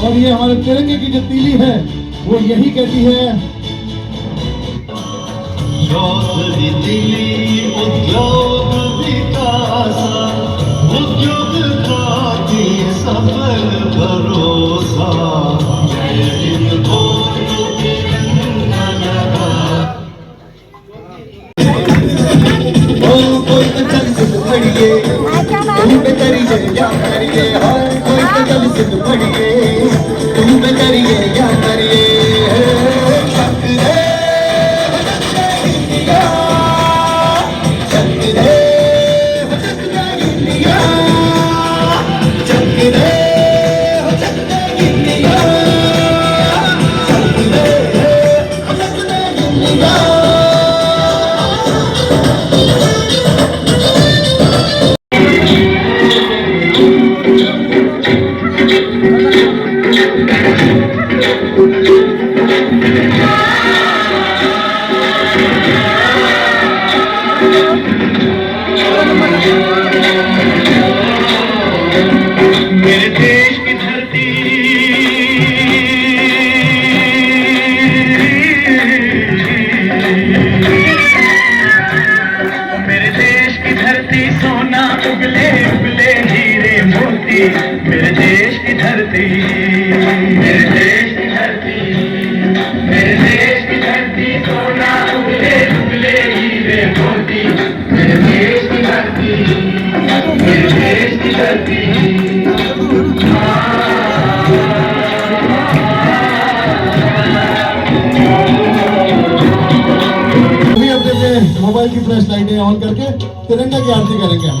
[SPEAKER 4] और ये हमारे तिरंगे की जो तीली है वो यही कहती है,
[SPEAKER 2] उद्योग विकासा, उद्योग क्रांति सफल भरोसा, जय हिंद बोलो तिरंगा लगा। कोई तो चल सिद्ध पड़िए, तुम पे करिए क्या करिए, कोई तो चल सिद्ध पड़िए, तुम पे करिए क्या करिए। मेरे देश की धरती, मेरे देश की धरती सोना उगले उगले हीरे मोती, मेरे देश की धरती, मेरे देश की धरती, मेरे देश की धरती सोना उगले उगले हीरे मोती, मेरे देश की धरती, मेरे देश की धरती।
[SPEAKER 4] अभी अपने मोबाइल की फ्लैश लाइटें ऑन करके तिरंगा की आरती करेंगे हम।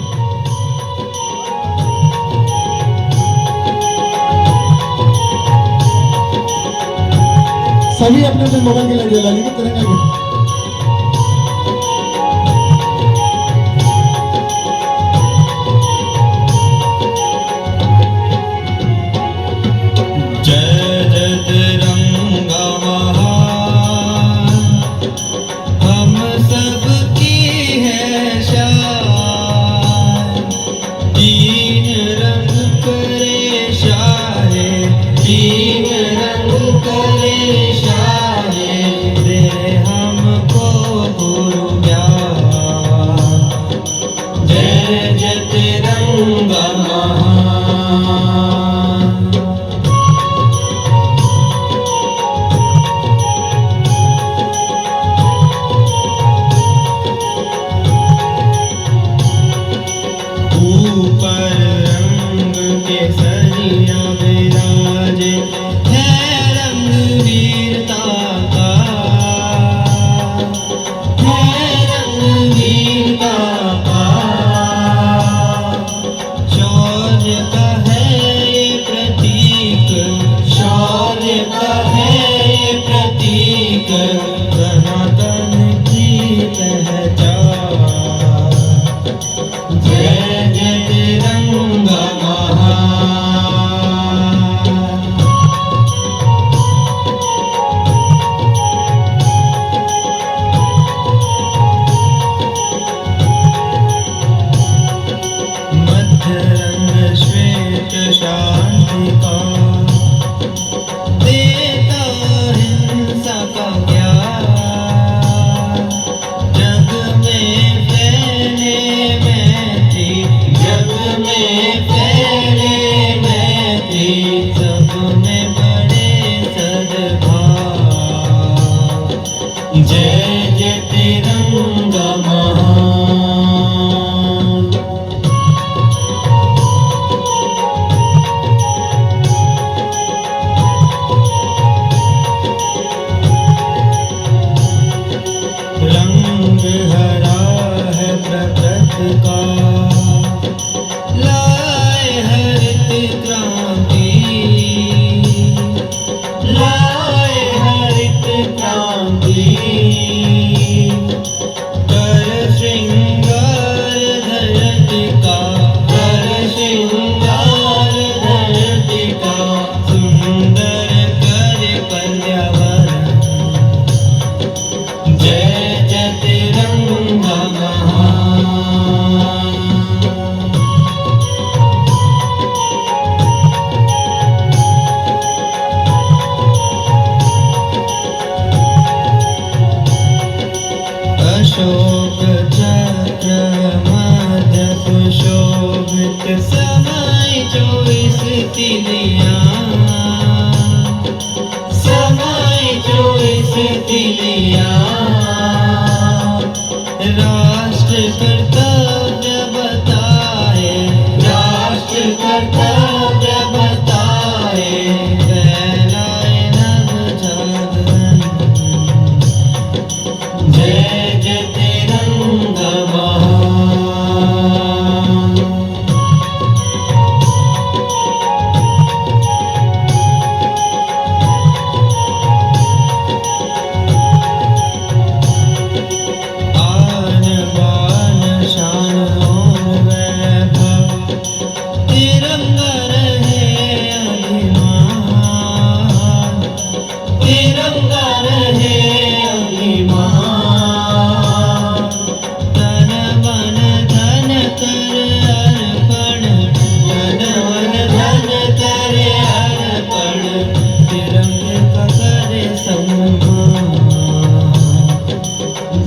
[SPEAKER 4] सभी अपने अपने मोबाइल की लाइट जला लीजिए तिरंगा की।
[SPEAKER 2] लाए हरित क्रांति। दोस्ती लिया राष्ट्र कर्तव्य बताए राष्ट्र कर्तव्य बताए फैलाए नवजागरण जय जय तिरंगा महान आन बान शान और वैभव तिरंगा रहे अभिमान तिरंगा रहे अभिमान तन मन धन कर अर्पण तन मन धन कर अर्पण तिरंगे का करे सम्मान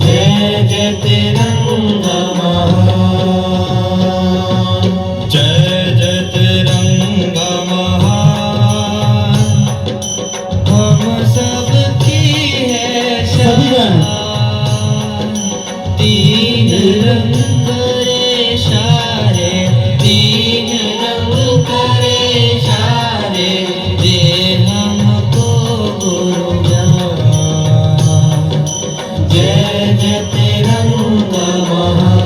[SPEAKER 2] जय जय तिरंगा महान जय जय तिरंगा महान हम सबकी है शान तीन रंग करे इशारे तीन रंग करे इशारे दे हमको गुरु ज्ञान जय जय तिरंगा महान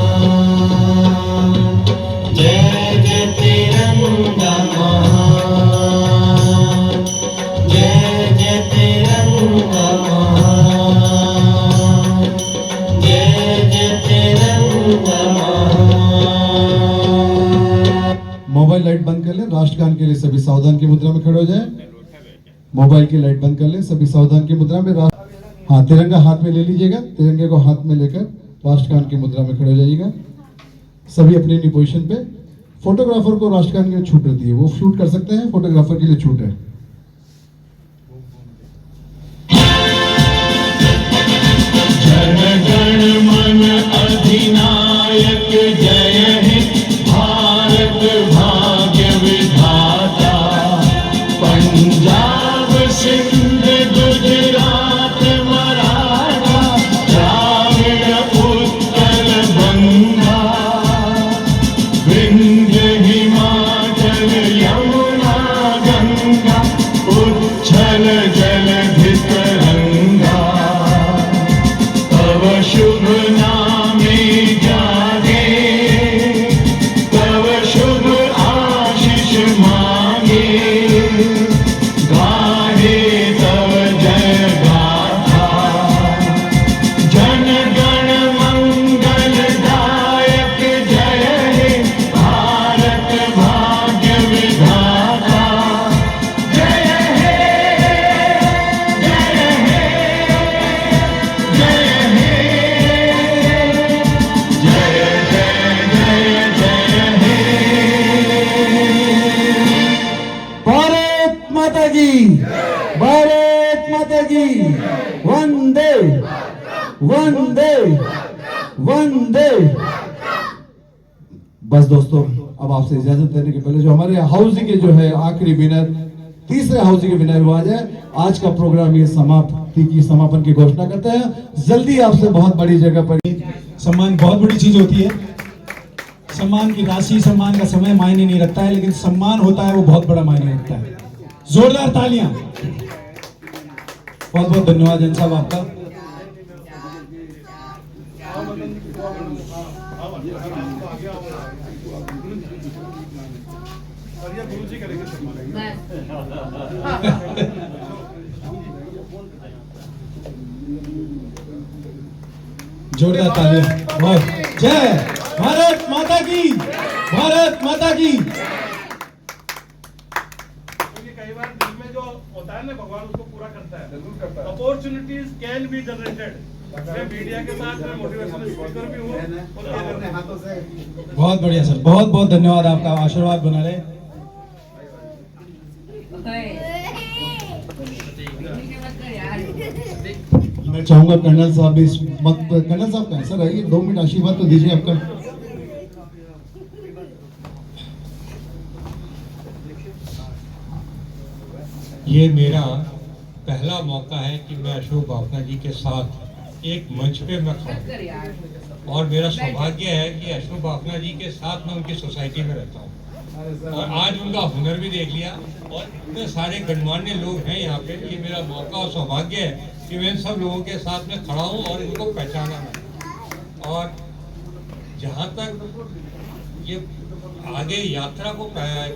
[SPEAKER 2] जय जय तिरंगा महान जय जय तिरंगा महान जय जय तिरंगा महान
[SPEAKER 4] मोबाइल लाइट बंद कर लें। राष्ट्रगान के लिए सभी सावधान की मुद्रा में खड़े हो जाएं। मोबाइल की लाइट बंद कर लें। सभी सावधान की मुद्रा में हाँ, तिरंगा हाथ में ले लीजिएगा। तिरंगे को हाथ में लेकर राष्ट्रगान की मुद्रा में खड़े हो जाइएगा। सभी अपनी अपनी पोजीशन पे। फोटोग्राफर को राष्ट्रगान की छूट रहती है, वो शूट कर सकते हैं, फोटोग्राफर के लिए छूट है।
[SPEAKER 2] जन गण मन अधिनायक जय हे भारत भाग्य विधाता पंजाब सिंध गुजरात मराठा द्राविड़ उत्कल बंगा विंध्य हिमाचल यमुना गंगा उच्छल जलधि तरंगा तव शुभ नामे जागे तव शुभ आशीष मांगे गाहे तव जय गाथा जन गण मंगल दायक जय हे भारत भाग्य विधाता जय हे जय हे जय हे जय जय जय जय हे
[SPEAKER 3] भारत माता की भारत माता की वंदे वंदे वंदे।
[SPEAKER 4] बस दोस्तों, अब आपसे इजाजत देने के पहले जो हमारे हाउसी के जो है आखिरी विनर, तीसरे हाउसी के विनर वो आ जाए। आज का प्रोग्राम ये समापन की घोषणा करते हैं। जल्दी आपसे बहुत बड़ी जगह पर
[SPEAKER 1] सम्मान बहुत बड़ी चीज होती है। सम्मान की राशि, सम्मान का समय मायने नहीं रखता है, लेकिन सम्मान होता है वो बहुत बड़ा मायने रखता है। जोरदार तालियां। बहुत बहुत धन्यवाद जन साहब आपका। जोरदार तालियां। बहुत जय भारत माता की, भारत माता की।
[SPEAKER 3] कई बार दिल में जो होता है ना, भगवान उसको पूरा करता है। Opportunities can be generated. मैं मीडिया के साथ मोटिवेशनल स्पीकर भी हूँ।
[SPEAKER 1] बहुत बढ़िया सर, बहुत बहुत धन्यवाद आपका। आशीर्वाद बना रहे।
[SPEAKER 4] मैं चाहूंगा कर्नल साहब भी इस वक्त, कर्नल साहब कहाँ सर, आइए 2 मिनट आशीर्वाद तो दीजिए आपका।
[SPEAKER 7] ये मेरा पहला मौका है कि मैं अशोक बाफना जी के साथ एक मंच पे मैं खड़ा हूँ और मेरा सौभाग्य है कि अशोक बाफना जी के साथ मैं उनकी सोसाइटी में रहता हूँ और आज उनका हुनर भी देख लिया और इतने सारे गणमान्य लोग हैं यहाँ पे। ये मेरा मौका और सौभाग्य है कि मैं इन सब लोगों के साथ में खड़ा हूँ और इनको पहचाना मैं। और जहाँ तक ये आगे यात्रा को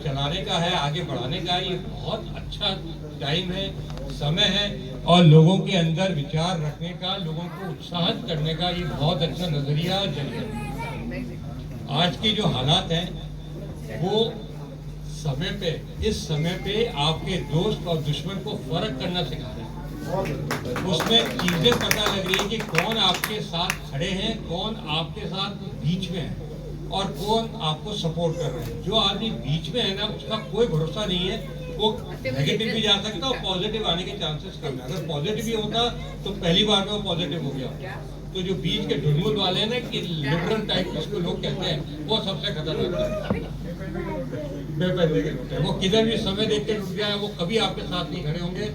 [SPEAKER 7] चलाने का है, आगे बढ़ाने का, ये बहुत अच्छा टाइम है, समय है और लोगों के अंदर विचार रखने का, लोगों को उत्साहित करने का ये बहुत अच्छा नजरिया और जरिया। आज के जो हालात हैं वो समय पे, इस समय पे आपके दोस्त और दुश्मन को फर्क करना सिखा रहे हैं। उसमें चीजें पता लग रही है कि कौन आपके साथ खड़े हैं, कौन आपके साथ बीच में है और कौन आपको सपोर्ट कर रहे हैं। जो आदमी बीच में है ना, उसका कोई भरोसा नहीं है, वो नेगेटिव भी जा सकता और पॉजिटिव आने के चांसेस कम है। अगर पॉजिटिव भी होता तो पहली बार में वो पॉजिटिव हो गया। तो जो बीच के ढुलमुल वाले हैं ना, कि लिबरल टाइप जिसको लोग कहते हैं, वो सबसे खतरनाक है। बेपैसे के लोग हैं, वो किधर भी समय देख के रुक जाए, वो कभी आपके साथ नहीं खड़े होंगे।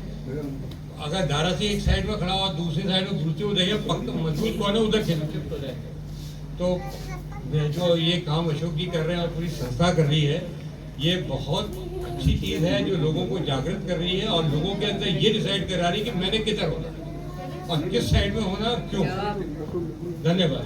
[SPEAKER 7] अगर दारा से एक साइड में खड़ा हुआ, दूसरी साइड में दूसरी उधर पक्का मजबूत कौन है, उधर शिफ्ट हो जाएंगे। तो जो ये काम अशोक जी कर रहे हैं और पूरी संस्था कर रही है, ये बहुत अच्छी चीज़ है जो लोगों को जागृत कर रही है और लोगों के अंदर ये डिसाइड करा रही है कि मैंने किधर होना और किस साइड में होना और क्यों। धन्यवाद।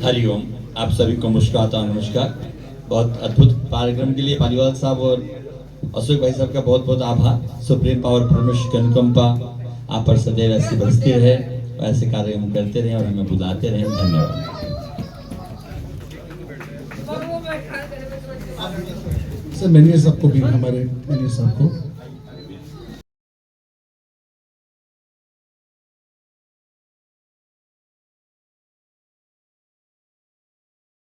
[SPEAKER 8] हरिओम, आप सभी को नमस्कार। बहुत अद्भुत कार्यक्रम के लिए पालीवाल साहब और अशोक भाई साहब का बहुत बहुत आभार। सुप्रीम पावर परमेश्वर की अनुकंपा आप पर सदैव ऐसी बरसती रहे, ऐसे कार्य हम करते रहे और हमें बुलाते रहे। धन्यवाद।
[SPEAKER 4] सर मैनेजर साहब को भी, हमारे मैनेजर साहब को